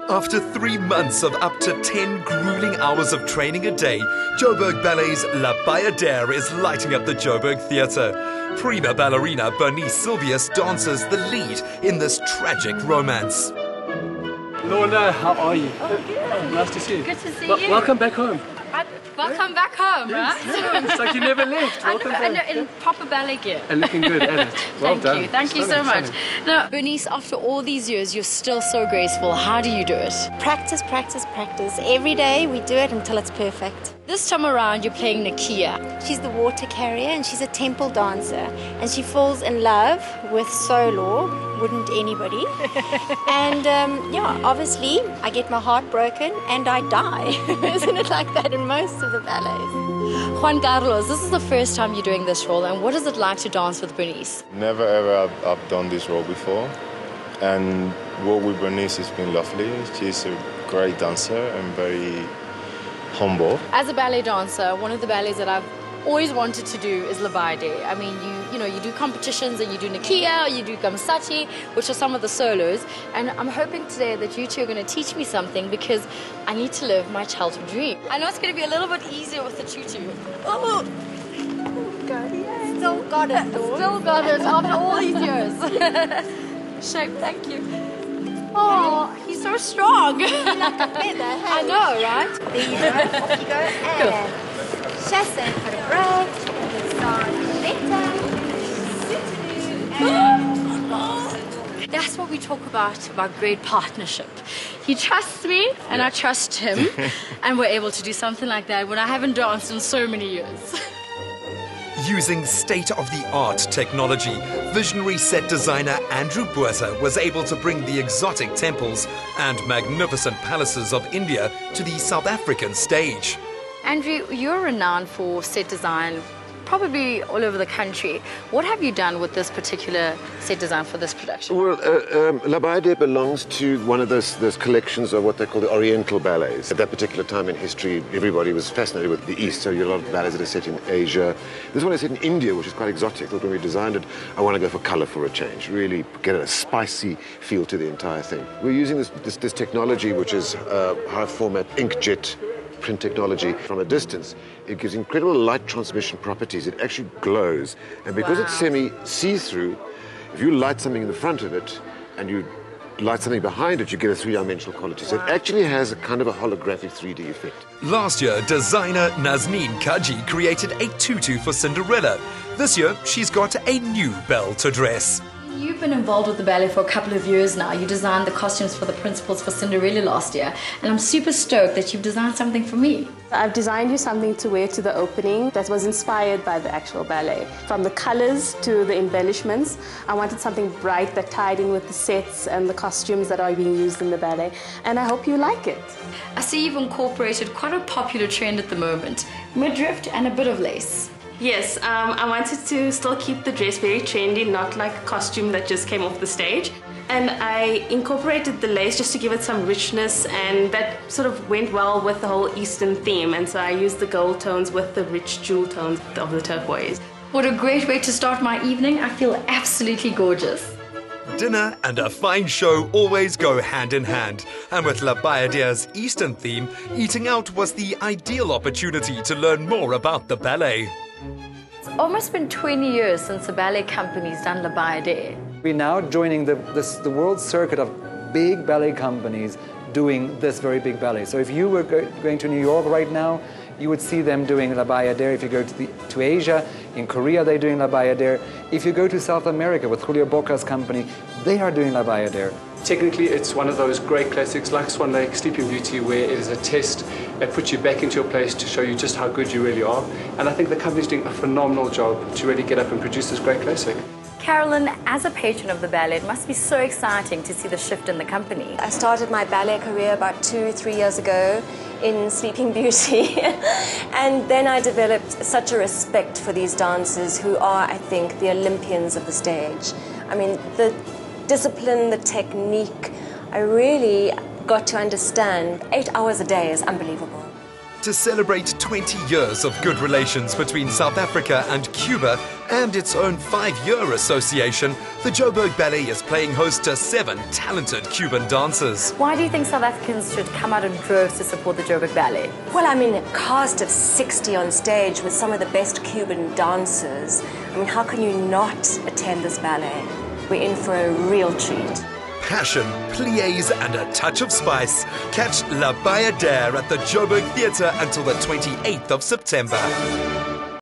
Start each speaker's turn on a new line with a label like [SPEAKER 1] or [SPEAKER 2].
[SPEAKER 1] After 3 months of up to 10 grueling hours of training a day, Joburg Ballet's La Bayadere is lighting up the Joburg Theatre. Prima ballerina Burnise Silvius dances the lead in this tragic romance.
[SPEAKER 2] Lorna, how are you?
[SPEAKER 3] Oh, good.
[SPEAKER 2] Nice to see you.
[SPEAKER 3] Good to see you.
[SPEAKER 2] Welcome back home.
[SPEAKER 3] Welcome back home, right?
[SPEAKER 2] Yeah, it's like you never left. Welcome
[SPEAKER 3] I know,
[SPEAKER 2] back.
[SPEAKER 3] in proper ballet gear.
[SPEAKER 2] And looking good at it. Well done.
[SPEAKER 3] Thank you so much. Now, Burnise, after all these years, you're still so graceful. How do you do it?
[SPEAKER 4] Practice, practice, practice. Every day we do it until it's perfect.
[SPEAKER 3] This time around, you're playing Nakia.
[SPEAKER 4] She's the water carrier and she's a temple dancer. And she falls in love with Solo. Wouldn't anybody? And yeah, obviously, I get my heart broken and I die. Isn't it like that in most of the ballets?
[SPEAKER 3] Juan Carlos, this is the first time you're doing this role, and what is it like to dance with Burnise?
[SPEAKER 5] Never ever I've done this role before, and work with Burnise has been lovely. She's a great dancer and very humble.
[SPEAKER 3] As a ballet dancer, one of the ballets that I've always wanted to do is La Bayadere. I mean, you do competitions and you do Nakia, or you do Gamsati, which are some of the solos, and I'm hoping today that you two are going to teach me something because I need to live my childhood dream. I know it's going to be a little bit easier with the tutu. Oh!
[SPEAKER 4] Still got it, though.
[SPEAKER 3] Still got it after all these years. Shape, thank you. Oh, he's so strong.
[SPEAKER 4] Like a feather, hey?
[SPEAKER 3] I know, right?
[SPEAKER 4] There you go. Off you go. And chasse and put a break.
[SPEAKER 3] That's what we talk about great partnership. He trusts me and I trust him, and we're able to do something like that when I haven't danced in so many years.
[SPEAKER 1] Using state-of-the-art technology, visionary set designer Andrew Botha was able to bring the exotic temples and magnificent palaces of India to the South African stage.
[SPEAKER 3] Andrew, you're renowned for set design probably all over the country. What have you done with this particular set design for this production?
[SPEAKER 6] Well, La Bayadere belongs to one of those collections of what they call the Oriental ballets. At that particular time in history, everybody was fascinated with the East, so you have a lot of ballets that are set in Asia. This one is set in India, which is quite exotic. When we designed it, I want to go for colour for a change, really get a spicy feel to the entire thing. We're using this technology, which is high-format inkjet print technology. From a distance, it gives incredible light transmission properties. It actually glows, and because it's semi-see-through, if you light something in the front of it and you light something behind it, you get a three-dimensional quality. So it actually has a kind of a holographic 3D effect.
[SPEAKER 1] Last year, designer Nazneen Kagee created a tutu for Cinderella. This year, she's got a new belle to dress.
[SPEAKER 3] You've been involved with the ballet for a couple of years now. You designed the costumes for the principals for Cinderella last year, and I'm super stoked that you've designed something for me.
[SPEAKER 7] I've designed you something to wear to the opening that was inspired by the actual ballet. From the colors to the embellishments, I wanted something bright that tied in with the sets and the costumes that are being used in the ballet, and I hope you like it.
[SPEAKER 3] I see you've incorporated quite a popular trend at the moment, midriff and a bit of lace.
[SPEAKER 7] Yes, I wanted to still keep the dress very trendy, not like a costume that just came off the stage. And I incorporated the lace just to give it some richness, and that sort of went well with the whole Eastern theme. And so I used the gold tones with the rich jewel tones of the turquoise.
[SPEAKER 3] What a great way to start my evening. I feel absolutely gorgeous.
[SPEAKER 1] Dinner and a fine show always go hand in hand. And with La Bayadere's Eastern theme, eating out was the ideal opportunity to learn more about the ballet.
[SPEAKER 3] It's almost been 20 years since the ballet company's done La Bayadere.
[SPEAKER 2] We're now joining the world circuit of big ballet companies doing this very big ballet. So if you were going to New York right now, you would see them doing La Bayadere. If you go to Asia, in Korea they're doing La Bayadere. If you go to South America with Julio Boca's company, they are doing La Bayadere.
[SPEAKER 8] Technically, it's one of those great classics like Swan Lake, Sleeping Beauty, where it is a test that puts you back into your place to show you just how good you really are. And I think the company's doing a phenomenal job to really get up and produce this great classic.
[SPEAKER 3] Carolyn, as a patron of the ballet, it must be so exciting to see the shift in the company.
[SPEAKER 9] I started my ballet career about 2-3 years ago in Sleeping Beauty and then I developed such a respect for these dancers who are, I think, the Olympians of the stage. I mean, the discipline, the technique, I really got to understand. 8 hours a day is unbelievable.
[SPEAKER 1] To celebrate 20 years of good relations between South Africa and Cuba, and its own 5-year association, the Joburg Ballet is playing host to 7 talented Cuban dancers.
[SPEAKER 3] Why do you think South Africans should come out in droves to support the Joburg Ballet?
[SPEAKER 9] Well, I mean, a cast of 60 on stage with some of the best Cuban dancers. I mean, how can you not attend this ballet? We're in for a real treat.
[SPEAKER 1] Passion, pliés, and a touch of spice. Catch La Bayadere at the Joburg Theatre until the 28th of September.